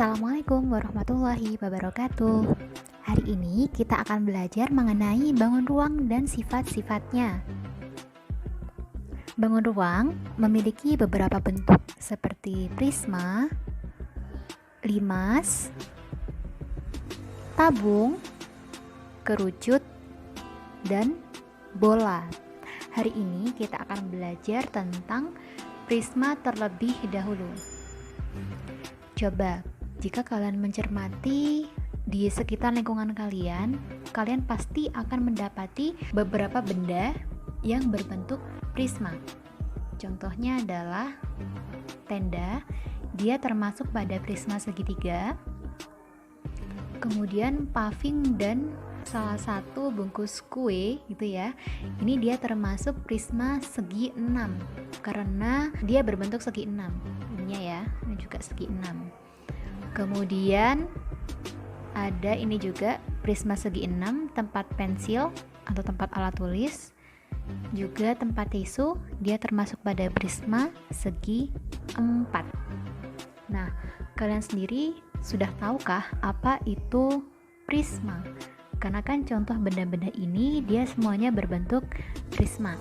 Assalamualaikum warahmatullahi wabarakatuh. Hari ini kita akan belajar mengenai bangun ruang dan sifat-sifatnya. Bangun ruang memiliki beberapa bentuk seperti prisma, limas, tabung, kerucut, dan bola. Hari ini kita akan belajar tentang prisma terlebih dahulu. Coba, jika kalian mencermati di sekitar lingkungan kalian pasti akan mendapati beberapa benda yang berbentuk prisma. Contohnya adalah tenda, dia termasuk pada prisma segitiga. Kemudian paving dan salah satu bungkus kue gitu ya. Ini dia termasuk prisma segi 6 karena dia berbentuk segi 6. Ininya ya, ini juga segi 6. Kemudian ada ini juga prisma segi 6, tempat pensil atau tempat alat tulis, juga tempat tisu, dia termasuk pada prisma segi 4. Nah, kalian sendiri sudah tahukah apa itu prisma? Karena kan contoh benda-benda ini dia semuanya berbentuk prisma.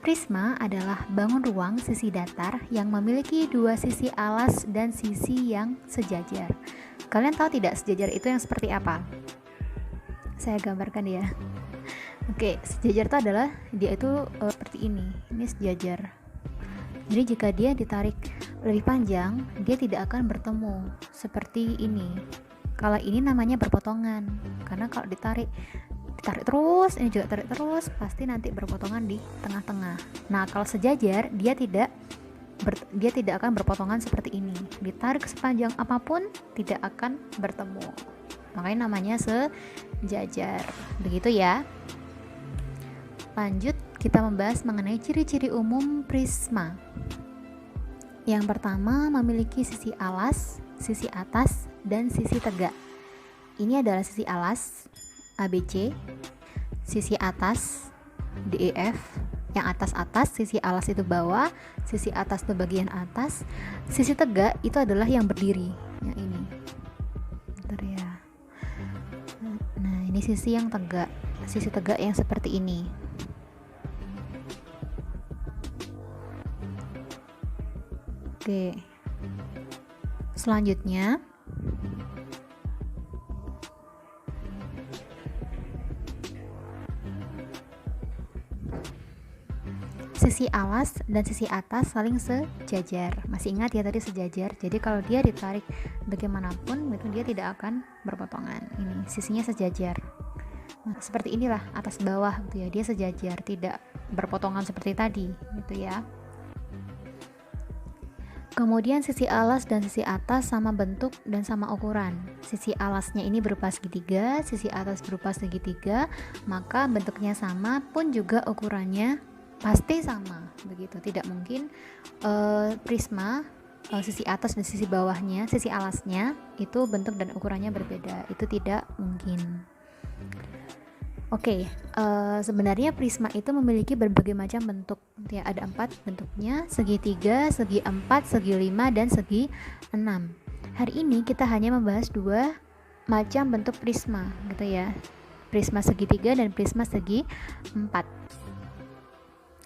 Prisma adalah bangun ruang sisi datar yang memiliki dua sisi alas dan sisi yang sejajar. Kalian tahu tidak sejajar itu yang seperti apa? Saya gambarkan ya. Oke, sejajar itu adalah dia itu seperti ini. Ini sejajar. Jadi jika dia ditarik lebih panjang, dia tidak akan bertemu seperti ini. Kalau ini namanya berpotongan, karena kalau ditarik terus, ini juga tarik terus, pasti nanti berpotongan di tengah-tengah. Nah, kalau sejajar dia tidak akan berpotongan seperti ini. Ditarik sepanjang apapun tidak akan bertemu. Makanya namanya sejajar. Begitu ya. Lanjut, kita membahas mengenai ciri-ciri umum prisma. Yang pertama, memiliki sisi alas, sisi atas, dan sisi tegak. Ini adalah sisi alas ABC, sisi atas DEF, yang atas-atas, sisi alas itu bawah, sisi atas itu bagian atas, sisi tegak itu adalah yang berdiri, yang ini. Bentar ya. Nah, ini sisi yang tegak, sisi tegak yang seperti ini. Oke. Selanjutnya, sisi alas dan sisi atas saling sejajar. Masih ingat ya tadi sejajar. Jadi kalau dia ditarik bagaimanapun itu dia tidak akan berpotongan. Ini sisinya sejajar. Nah, seperti inilah atas bawah gitu ya. Dia sejajar, tidak berpotongan seperti tadi gitu ya. Kemudian sisi alas dan sisi atas sama bentuk dan sama ukuran. Sisi alasnya ini berupa segitiga, sisi atas berupa segitiga, maka bentuknya sama pun juga ukurannya pasti sama. Begitu, tidak mungkin prisma sisi atas dan sisi bawahnya, sisi alasnya itu bentuk dan ukurannya berbeda. Itu tidak mungkin. Oke, sebenarnya prisma itu memiliki berbagai macam bentuk. Ya, ada 4 bentuknya: segitiga, segi 4, segi 5, dan segi 6. Hari ini kita hanya membahas 2 macam bentuk prisma, gitu ya. Prisma segitiga dan prisma segi 4.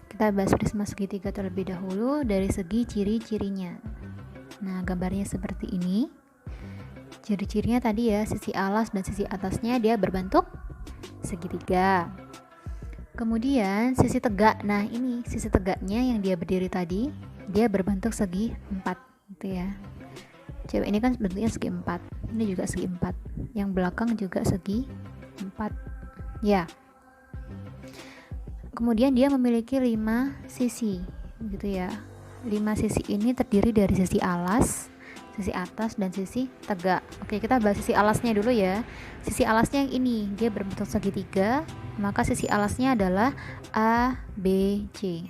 Kita bahas prisma segitiga terlebih dahulu dari segi ciri-cirinya. Nah, gambarnya seperti ini. Ciri-cirinya tadi ya, sisi alas dan sisi atasnya dia berbentuk segitiga. Kemudian sisi tegak. Nah, ini sisi tegaknya yang dia berdiri tadi, dia berbentuk segi 4 gitu ya. Coba ini kan bentuknya segi 4. Ini juga segi 4. Yang belakang juga segi 4. Ya. Kemudian dia memiliki 5 sisi gitu ya. 5 sisi ini terdiri dari sisi alas, sisi atas, dan sisi tegak. Oke, kita bahas sisi alasnya dulu ya. Sisi alasnya yang ini, dia berbentuk segitiga, maka sisi alasnya adalah A, B, C.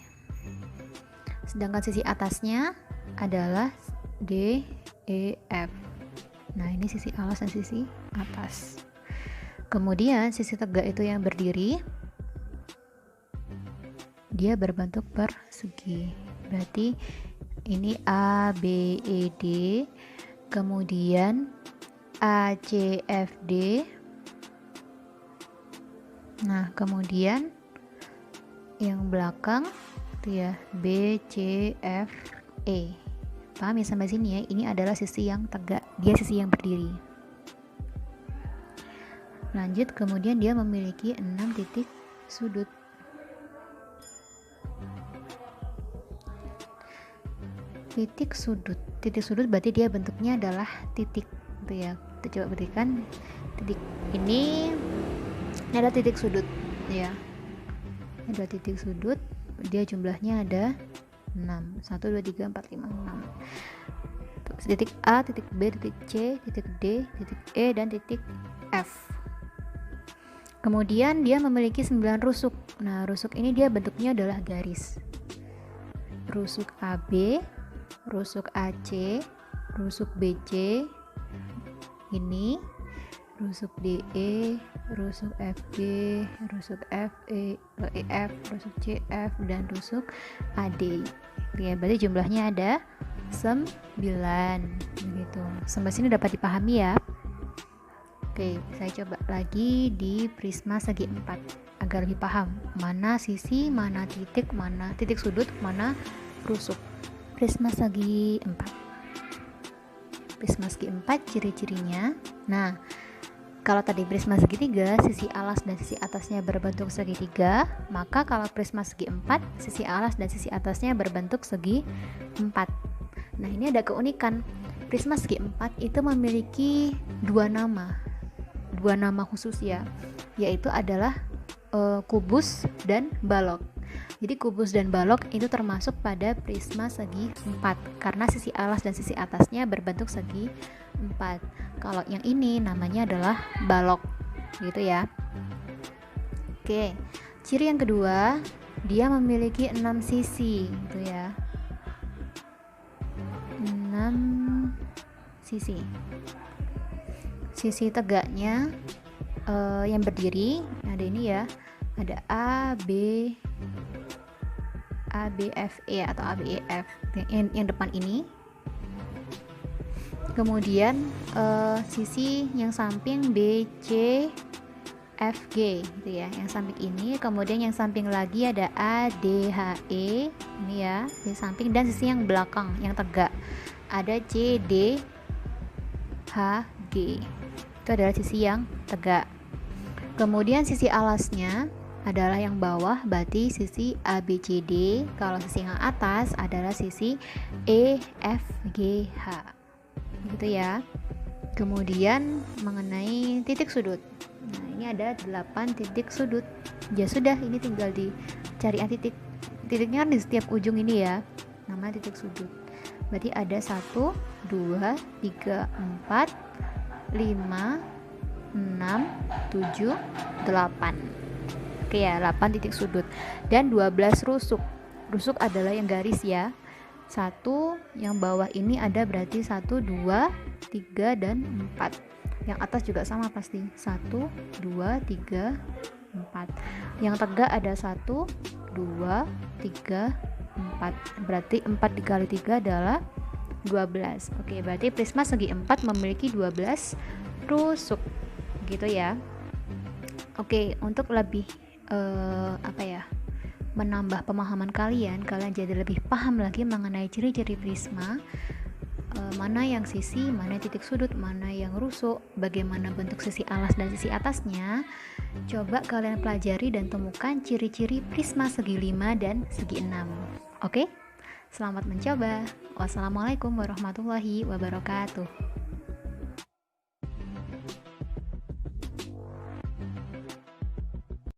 Sedangkan sisi atasnya adalah D, E, F. Nah, ini sisi alas dan sisi atas. Kemudian sisi tegak itu yang berdiri, dia berbentuk persegi. Berarti ini A, B, E, D. kemudian ACFD. Nah, kemudian yang belakang itu ya BCFE. Paham ya sampai sini ya? Ini adalah sisi yang tegak, dia sisi yang berdiri. Lanjut, kemudian dia memiliki 6 titik sudut. Titik sudut berarti dia bentuknya adalah titik gitu ya. Kita coba berikan titik ini ada titik sudut ya. Ada titik sudut, dia jumlahnya ada 6. 1 2 3 4 5 6. Titik A, titik B, titik C, titik D, titik E dan titik F. Kemudian dia memiliki 9 rusuk. Nah, rusuk ini dia bentuknya adalah garis. Rusuk AB, rusuk AC, rusuk BC ini, rusuk DE, rusuk FG, rusuk FE, EF, rusuk CF dan rusuk AD. Ya, berarti jumlahnya ada 9 begitu. Sampai sini dapat dipahami ya. Oke, saya coba lagi di prisma segi 4 agar lebih paham mana sisi, mana titik sudut, mana rusuk. Prisma segi 4. Prisma segi 4 ciri-cirinya. Nah, kalau tadi prisma segitiga, sisi alas dan sisi atasnya berbentuk segitiga, maka kalau prisma segi 4, sisi alas dan sisi atasnya berbentuk segi 4. Nah, ini ada keunikan. Prisma segi 4 itu memiliki dua nama khusus ya, yaitu adalah kubus dan balok. Jadi kubus dan balok itu termasuk pada prisma segi 4 karena sisi alas dan sisi atasnya berbentuk segi 4. Kalau yang ini namanya adalah balok gitu ya. Oke, ciri yang kedua, dia memiliki 6 sisi gitu ya. 6 sisi. Sisi tegaknya yang berdiri ada ini ya, ada A, B, F, E atau A, B, E, F yang depan ini. Kemudian sisi yang samping B, C, F, G gitu ya, yang samping ini. Kemudian yang samping lagi ada A, D, H, E ini ya, di samping, dan sisi yang belakang yang tegak ada C, D, H, G. Itu adalah sisi yang tegak. Kemudian sisi alasnya adalah yang bawah, berarti sisi ABCD. Kalau sisi yang atas adalah sisi EFGH gitu ya. Kemudian mengenai titik sudut, nah ini ada 8 titik sudut. Ya sudah, ini tinggal dicari titiknya kan di setiap ujung ini ya, namanya titik sudut. Berarti ada 1, 2, 3, 4, 5, 6, 7, 8. Oke ya, 8 titik sudut dan 12 rusuk. Rusuk adalah yang garis ya. 1 yang bawah ini ada berarti 1, 2, 3 dan 4. Yang atas juga sama pasti. 1, 2, 3, 4. Yang tegak ada 1, 2, 3, 4. Berarti 4 dikali 3 adalah 12. Oke, berarti prisma segi 4 memiliki 12 rusuk gitu ya. Oke, untuk lebih menambah pemahaman kalian jadi lebih paham lagi mengenai ciri-ciri prisma, mana yang sisi, mana titik sudut, mana yang rusuk, bagaimana bentuk sisi alas dan sisi atasnya. Coba kalian pelajari dan temukan ciri-ciri prisma segi 5 dan segi 6. Oke? Selamat mencoba. Wassalamualaikum warahmatullahi wabarakatuh.